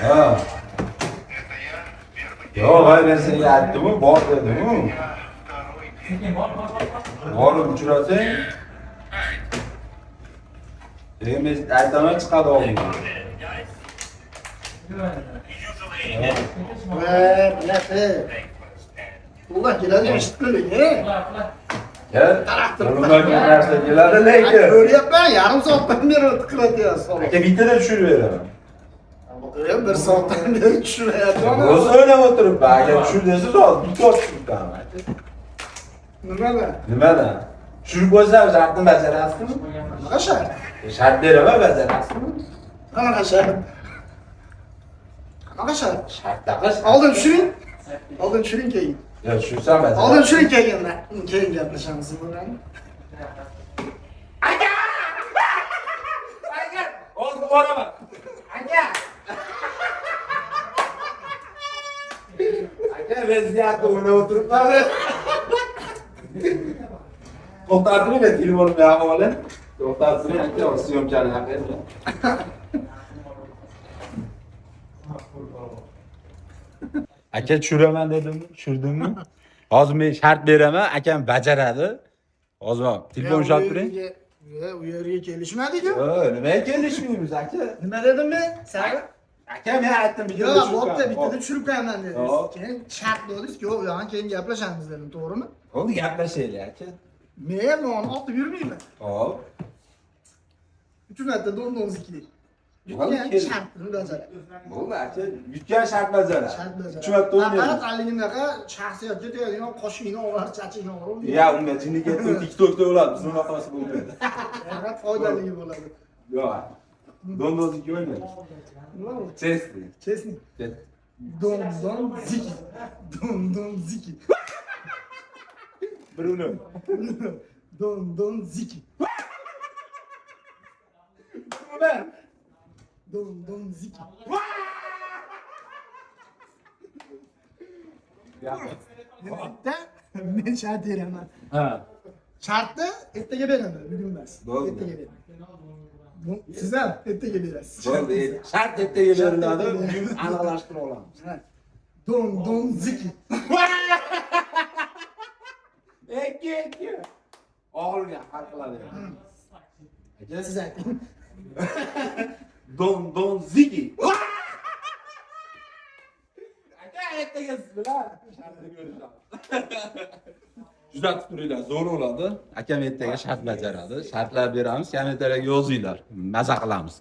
Ha. Yo, ben seni aytdim-ku, bor dedim-ku. Borib uchrasang, men aytaman chiqadi oldingga. Nasıl? Ulan geladi eshitdilik, Gel. Qo'limdan narsa keladi lekin. Ko'ryapman, yarim soatdan beri tiklatyapsan. Aka bittada tushirib beraman. Bir soatdan beri tushirayapman. O'zi o'ylab o'tiribman. Agar tushir desa, hozir bitta tushiribman. Nimalar? Nimadan? Tushirib qo'ysam, shartni bajarasizmi? Nima shart? Shart beraman, bajarasizmi? Qanaqa shart? Qanaqa shart? Shartdaqa shart. Oldin tushiring. Oldin tushiring keyin. Yo, tushursam bajar. Oldin tushiring keyin gaplashamiz bilan. Aka! Aka! Hozir boraman. Aka! Aka, vaziyatni o'ylab o'tiribman. To'xtatib men telefonimni havola. To'xtatib aka, syomkani haqida. Aka tushiraman dedim, tushirdimmi? Hozir men shart beraman, akam bajaradi. Hozir telefon ushlab turing. U yerga kelishmadik-ku. Nimaga kelishmaymiz aka? Nima dedim men? Sari? Aka men aytdim Yo, bo'pti, bittada tushirib qo'yaman dedingiz. Keyin shart dedingiz, yo'q, u yoqni keyin gaplashamiz dedim, to'g'rimi? Bo'ldi, gaplashaylik aka. Men uni otib yurmayman. Hop. Uchun marta do'ndonziklik. Bo'ldi, Yutgan shartni bajaradi. Bo'ldi aka, yutgan shart bajaradi. Shart bajaradi. Uch marta o'ynaymiz. Faqat haliginaqa shaxsiyatga tegadigan qoshingni olar, chachingni olib. Ya, unga jinni ketdi, TikTokda bo'ladi, bizni vaqasi bo'lmaydi. Faqat foydaligi bo'ladi. Yo'q. Do'ndonzikka o'ynaymiz. Nima u? Chesni. Chesni. Ket. Do'ndonziki. Do'ndonziki. Bruno. Do'ndonziki. Ben. Do'ndonziki. Bitta men shart beraman. Ha. Shartni ertaga beraman, bugun emas. Bo'ldi. Ertaga beraman. Siz ham ertaga berasiz. Bo'ldi. Shart ertaga beriladi, bugun aniqlashtirib olamiz. Do'ndonziki. Eki. Og'ilga hal qiladi. Aka Siz ayting. Donziki. Aka ertaga siz bilan shartni ko'rishamiz. Tuzatib turinglar, zo'r bo'ladi. Akam ertaga shart bajaradi. Shartlar beramiz, kommentariyga yozinglar. Maza qilamiz.